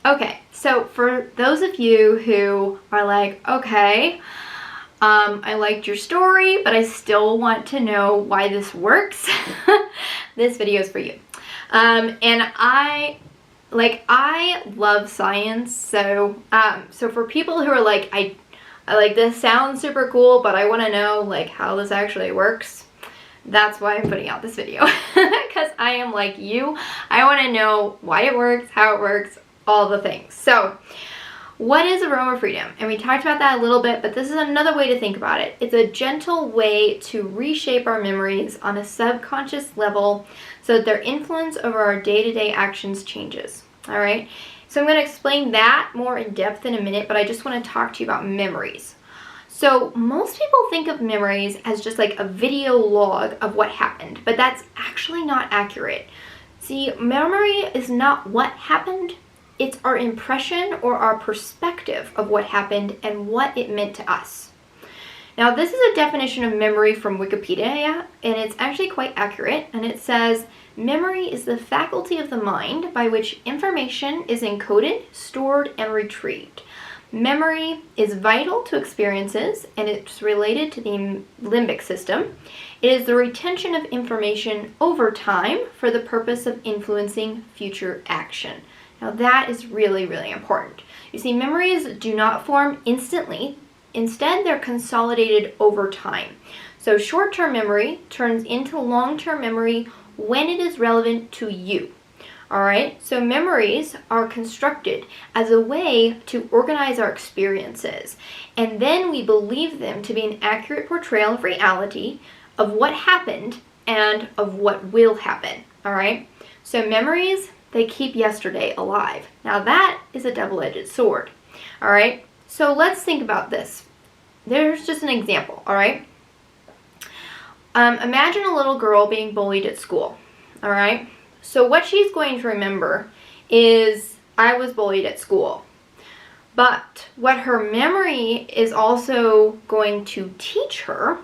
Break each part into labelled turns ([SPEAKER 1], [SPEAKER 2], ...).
[SPEAKER 1] Okay, so for those of you who are like, okay, I liked your story, but I still want to know why this works, this video is for you. And I love science, so for people who are like, I like, this sounds super cool, but I want to know like how this actually works, that's why I'm putting out this video. Because I am like you, I want to know why it works, how it works, all the things. So what is aroma freedom? And we talked about that a little bit, but this is another way to think about it. It's a gentle way to reshape our memories on a subconscious level so that their influence over our day-to-day actions changes. All right, so I'm going to explain that more in depth in a minute, but I just want to talk to you about memories. So most people think of memories as just like a video log of what happened, but that's actually not accurate. See, memory is not what happened. It's our impression or our perspective of what happened and what it meant to us. Now, this is a definition of memory from Wikipedia, and it's actually quite accurate. And it says, memory is the faculty of the mind by which information is encoded, stored, and retrieved. Memory is vital to experiences, and it's related to the limbic system. It is the retention of information over time for the purpose of influencing future action. Now that is really, really important. You see, memories do not form instantly. Instead, they're consolidated over time. So short-term memory turns into long-term memory when it is relevant to you. All right, so memories are constructed as a way to organize our experiences, and then we believe them to be an accurate portrayal of reality, of what happened, and of what will happen. All right, so memories, they keep yesterday alive. Now that is a double-edged sword. All right, so let's think about this. There's just an example. All right, imagine a little girl being bullied at school. All right, so what she's going to remember is, I was bullied at school. But what her memory is also going to teach her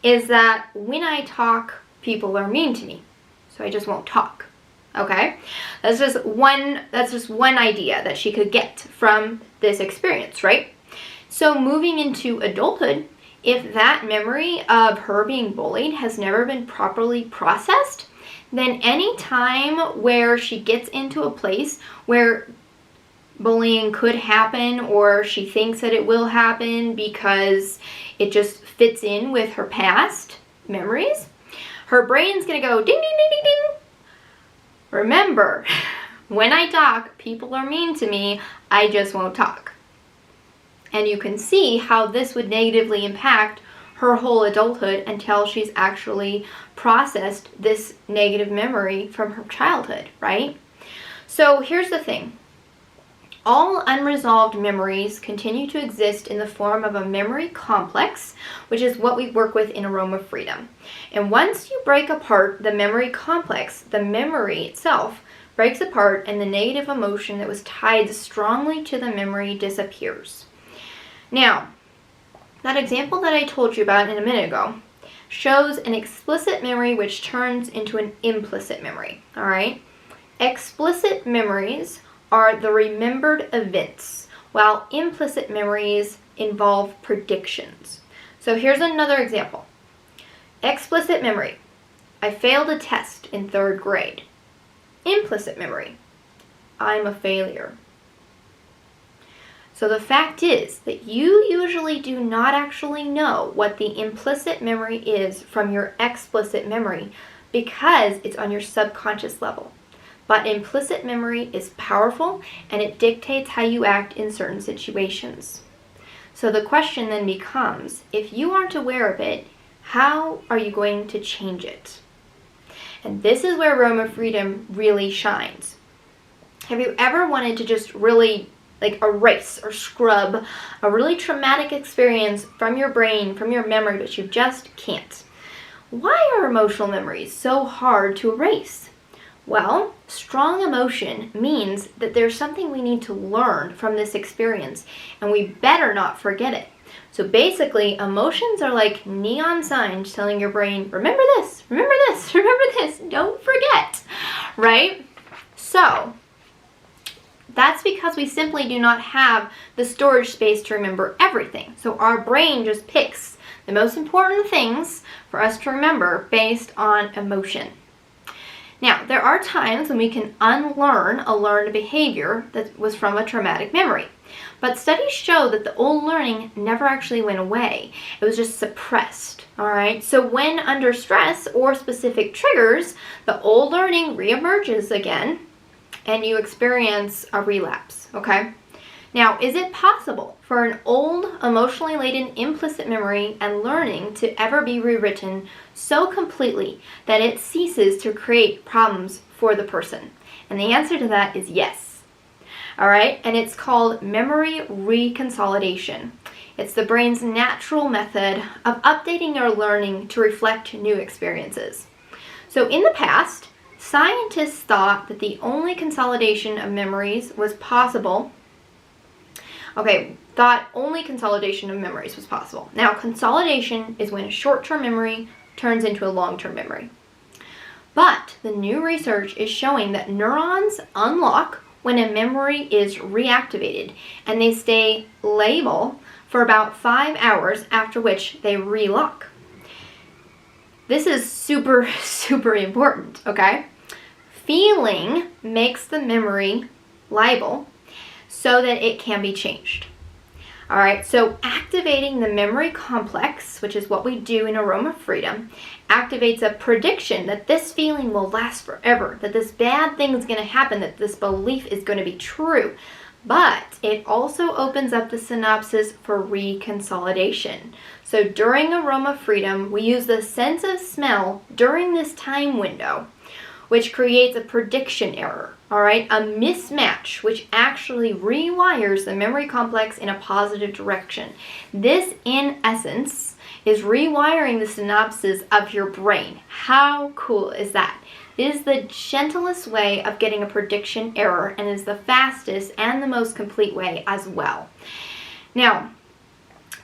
[SPEAKER 1] is that when I talk, people are mean to me, so I just won't talk. Okay, that's just one idea that she could get from this experience, right? So moving into adulthood, if that memory of her being bullied has never been properly processed, then any time where she gets into a place where bullying could happen, or she thinks that it will happen because it just fits in with her past memories, her brain's gonna go ding, ding, ding, ding, ding. Remember, when I talk, people are mean to me, I just won't talk. And you can see how this would negatively impact her whole adulthood until she's actually processed this negative memory from her childhood, right? So here's the thing. All unresolved memories continue to exist in the form of a memory complex, which is what we work with in Aroma Freedom. And once you break apart the memory complex, the memory itself breaks apart and the negative emotion that was tied strongly to the memory disappears. Now, that example that I told you about in a minute ago shows an explicit memory which turns into an implicit memory, all right? Explicit memories are the remembered events, while implicit memories involve predictions. So here's another example. Explicit memory, I failed a test in 3rd grade. Implicit memory, I'm a failure. So the fact is that you usually do not actually know what the implicit memory is from your explicit memory because it's on your subconscious level. But implicit memory is powerful and it dictates how you act in certain situations. So the question then becomes, if you aren't aware of it, how are you going to change it? And this is where Aroma Freedom really shines. Have you ever wanted to just really like erase or scrub a really traumatic experience from your brain, from your memory, but you just can't? Why are emotional memories so hard to erase? Well, strong emotion means that there's something we need to learn from this experience, and we better not forget it. So basically, emotions are like neon signs telling your brain, remember this, remember this, remember this, don't forget, right? So That's because we simply do not have the storage space to remember everything. So our brain just picks the most important things for us to remember based on emotion. Now, there are times when we can unlearn a learned behavior that was from a traumatic memory. But studies show that the old learning never actually went away. It was just suppressed, all right? So when under stress or specific triggers, the old learning reemerges again and you experience a relapse, okay? Now, is it possible for an old, emotionally laden implicit memory and learning to ever be rewritten so completely that it ceases to create problems for the person? And the answer to that is yes. All right, and it's called memory reconsolidation. It's the brain's natural method of updating our learning to reflect new experiences. So in the past, scientists thought that the only consolidation of memories was possible. Thought only consolidation of memories was possible. Now, consolidation is when a short-term memory turns into a long-term memory. But the new research is showing that neurons unlock when a memory is reactivated, and they stay labile for about 5 hours, after which they relock. This is super, super important, okay? Feeling makes the memory labile so that it can be changed. All right, so activating the memory complex, which is what we do in Aroma Freedom, activates a prediction that this feeling will last forever, that this bad thing is going to happen, that this belief is going to be true. But it also opens up the synapses for reconsolidation. So during Aroma Freedom, we use the sense of smell during this time window, which creates a prediction error, all right? A mismatch, which actually rewires the memory complex in a positive direction. This, in essence, is rewiring the synapses of your brain. How cool is that? It is the gentlest way of getting a prediction error and is the fastest and the most complete way as well. Now,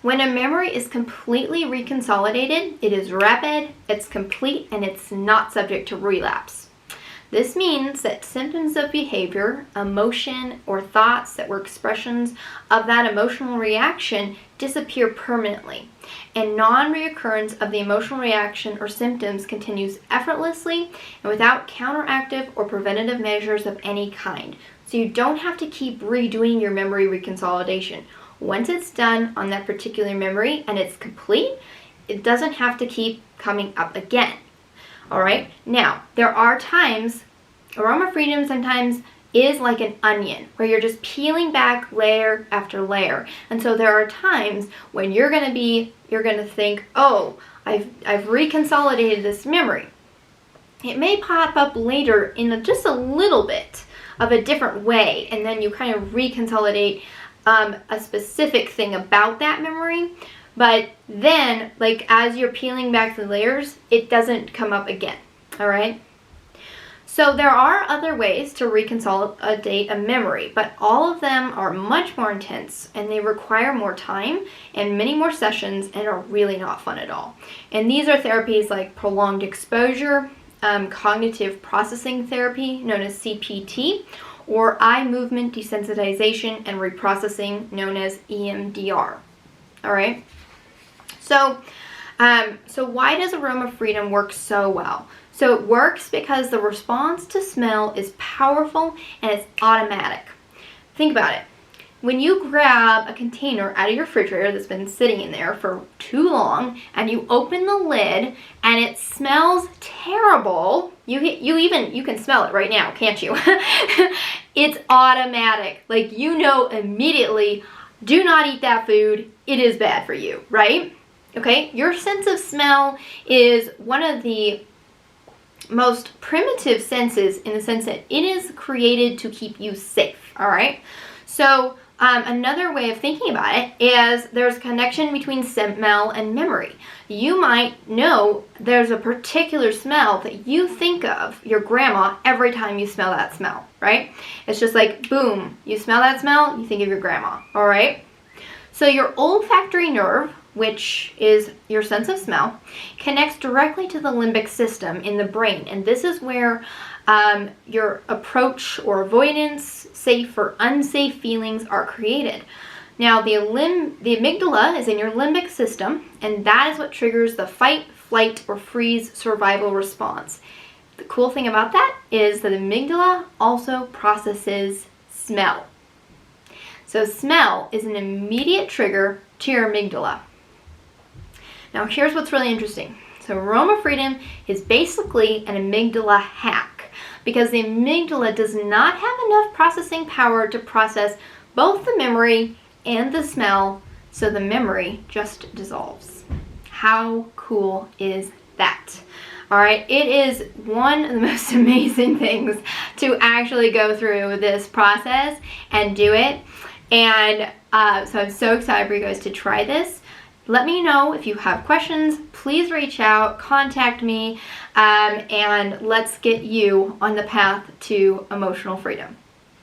[SPEAKER 1] when a memory is completely reconsolidated, it is rapid, it's complete, and it's not subject to relapse. This means that symptoms of behavior, emotion, or thoughts that were expressions of that emotional reaction disappear permanently, and non-reoccurrence of the emotional reaction or symptoms continues effortlessly and without counteractive or preventative measures of any kind. So you don't have to keep redoing your memory reconsolidation. Once it's done on that particular memory and it's complete, it doesn't have to keep coming up again. All right, now there are times, Aroma Freedom sometimes is like an onion where you're just peeling back layer after layer. And so there are times when you're gonna think, oh, I've reconsolidated this memory. It may pop up later in just a little bit of a different way, and then you kind of reconsolidate a specific thing about that memory. But then, like, as you're peeling back the layers, it doesn't come up again, all right? So there are other ways to reconsolidate a memory, but all of them are much more intense and they require more time and many more sessions and are really not fun at all. And these are therapies like prolonged exposure, cognitive processing therapy, known as CPT, or eye movement desensitization and reprocessing, known as EMDR, all right? So why does Aroma Freedom work so well? So it works because the response to smell is powerful and it's automatic. Think about it. When you grab a container out of your refrigerator that's been sitting in there for too long and you open the lid and it smells terrible, you can smell it right now, can't you? It's automatic. Like, you know immediately, do not eat that food. It is bad for you, right? Okay, your sense of smell is one of the most primitive senses in the sense that it is created to keep you safe, all right? So another way of thinking about it is there's a connection between smell and memory. You might know there's a particular smell that you think of your grandma every time you smell that smell, right? It's just like, boom, you smell that smell, you think of your grandma, all right? So your olfactory nerve, which is your sense of smell, connects directly to the limbic system in the brain. And this is where Your approach or avoidance, safe or unsafe feelings are created. Now, the amygdala is in your limbic system, and that is what triggers the fight, flight, or freeze survival response. The cool thing about that is that the amygdala also processes smell. So smell is an immediate trigger to your amygdala. Now, here's what's really interesting. So Aroma Freedom is basically an amygdala hack because the amygdala does not have enough processing power to process both the memory and the smell, so the memory just dissolves. How cool is that? All right, it is one of the most amazing things to actually go through this process and do it. And so I'm so excited for you guys to try this. Let me know if you have questions. Please reach out, contact me, and let's get you on the path to emotional freedom.